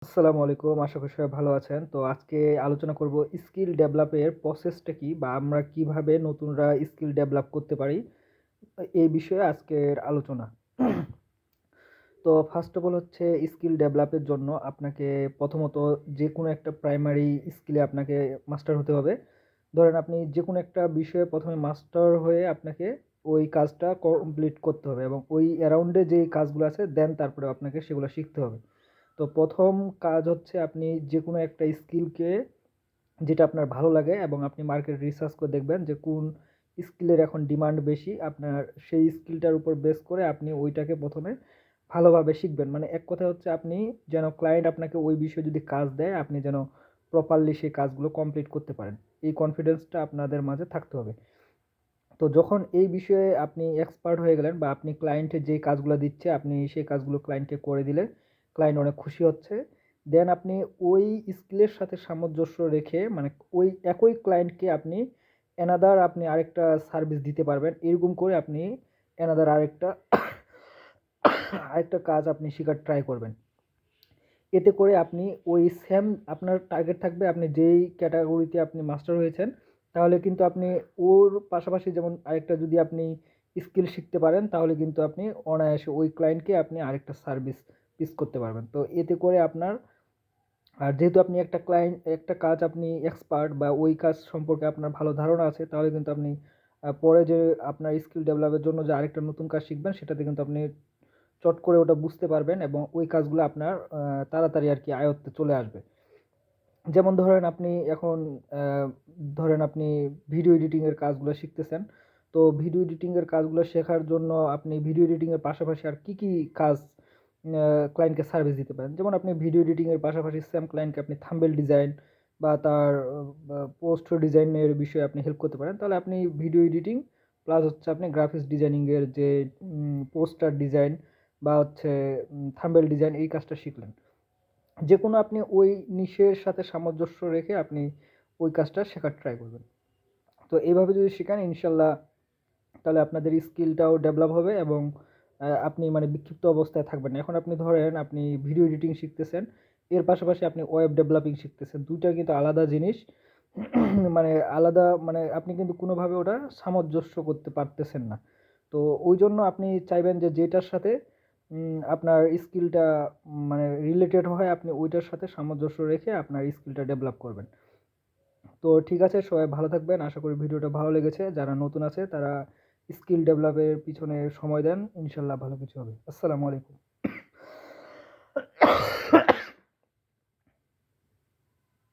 আসসালামু আলাইকুম। আশা করি সবাই ভালো আছেন। তো আজকে আলোচনা করব স্কিল ডেভেলপের প্রসেসটা কি বা আমরা কিভাবে নতুনরা স্কিল ডেভেলপ করতে পারি। এই বিষয়ে আজকের আলোচনা। তো ফার্স্ট অফ অল হচ্ছে স্কিল ডেভেলপের জন্য আপনাকে প্রথমত যেকোনো একটা প্রাইমারি স্কিলে আপনাকে মাস্টার হতে হবে। ধরেন আপনি যেকোনো একটা বিষয়ে ১ম এ মাস্টার হয়ে আপনাকে ওই কাজটা কমপ্লিট করতে হবে এবং ওই অ্যারাউন্ডে যেই কাজগুলো আছে দেন তারপরে আপনাকে সেগুলো শিখতে হবে। তো ১ম কাজ হচ্ছে আপনি যেকোনো একটা স্কিলকে যেটা আপনার ভালো লাগে এবং আপনি মার্কেট রিসার্চ করে দেখবেন যে কোন স্কিলের এখন ডিমান্ড বেশি। আপনার সেই স্কিলটার উপর বেস করে আপনি ওইটাকে ১ম এ ভালোভাবে শিখবেন। মানে এক কথায় হচ্ছে আপনি যেন ক্লায়েন্ট আপনাকে ওই বিষয়ে যদি কাজ দেয়, আপনি যেন প্রপারলি সেই কাজগুলো কমপ্লিট করতে পারেন। এই কনফিডেন্সটা আপনাদের মাঝে থাকতে হবে। তো যখন এই বিষয়ে আপনি এক্সপার্ট হয়ে গেলেন বা আপনি ক্লায়েন্টের যেই কাজগুলো দিচ্ছে আপনি সেই কাজগুলো ক্লায়েন্টকে করে দিলে ক্লায়েন্ট অনেক খুশি হচ্ছে। দেন আপনি ওই স্কিলের সাথে সামঞ্জস্য রেখে মানে ওই একই ক্লায়েন্টকে আপনি আপনি আরেকটা সার্ভিস দিতে পারবেন। এরকম করে আপনি আরেকটা আরেকটা কাজ আপনি শিখার ট্রাই করবেন। এতে করে আপনি ওই সেম আপনার টার্গেট থাকবে আপনি যেই ক্যাটাগরিতে আপনি মাস্টার হয়েছেন, তাহলে কিন্তু আপনি ওর পাশাপাশি যেমন আরেকটা যদি আপনি স্কিল শিখতে পারেন, তাহলে কিন্তু আপনি অনায়াসে ওই ক্লায়েন্টকে আপনি আরেকটা সার্ভিস পিচ করতে পারবেন। তো এতে করে আপনার আর যেহেতু আপনি একটা কাজ আপনি এক্সপার্ট বা ওই কাজ সম্পর্কে আপনার ভালো ধারণা আছে, তাহলে কিন্তু আপনি পরে যে আপনার স্কিল ডেভেলপের জন্য যে আরেকটা নতুন কাজ শিখবেন, সেটাতে কিন্তু আপনি চট করে ওটা বুঝতে পারবেন এবং ওই কাজগুলো আপনার তাড়াতাড়ি আরকি আয়ত্তে চলে আসবে। যেমন ধরেন আপনি এখন আ ধরেন আপনি ভিডিও এডিটিং এর কাজগুলো শিখতেছেন। তো ভিডিও এডিটিং এর কাজগুলো শেখার জন্য আপনি ভিডিও এডিটিং এর পাশাপাশি আর কি কাজ ক্লায়েন্টকে সার্ভিস দিতে পারেন। যেমন আপনি ভিডিও এডিটিং এর পাশাপাশি সেম ক্লায়েন্টকে আপনি থাম্বনেল ডিজাইন বা তার পোস্ট ডিজাইনের বিষয়ে আপনি হেল্প করতে পারেন। তাহলে আপনি ভিডিও এডিটিং প্লাস হচ্ছে আপনি গ্রাফিক্স ডিজাইনিং এর যে পোস্টার ডিজাইন বা হচ্ছে থাম্বনেল ডিজাইন এই কাজটা শিখলেন। যেকোনো আপনি ওই নিশের সাথে সামঞ্জস্য রেখে আপনি ওই কাজটা শেখার ট্রাই করবেন। তো এইভাবে যদি শিখেন ইনশাল্লাহ তাহলে আপনাদের স্কিলটাও ডেভেলপ হবে এবং আপনি মানে বিক্ষিপ্ত অবস্থায় থাকবেন না। এখন আপনি ধরেন আপনি ভিডিও এডিটিং শিখতেছেন, এর পাশাপাশি আপনি ওয়েব ডেভেলপিং শিখতেছেন। ২ টা কিন্তু আলাদা জিনিস। মানে আলাদা মানে আপনি কিন্তু কোনোভাবে ওটা সামঞ্জস্য করতে পারতেছেন না। তো ওইজন্য আপনি চাইবেন যে যেটার সাথে আপনার স্কিলটা মানে রিলেটেড হয় আপনি ওইটার সাথে সামঞ্জস্য রেখে আপনার স্কিলটা ডেভেলপ করবেন। তো ঠিক আছে, সবাই ভালো থাকবেন। আশা করি ভিডিওটা ভালো লেগেছে। যারা নতুন আছে তারা স্কিল ডেভেলপের পিছনে সময় দেন। ইনশাআল্লাহ ভালো কিছু হবে। আসসালামু আলাইকুম।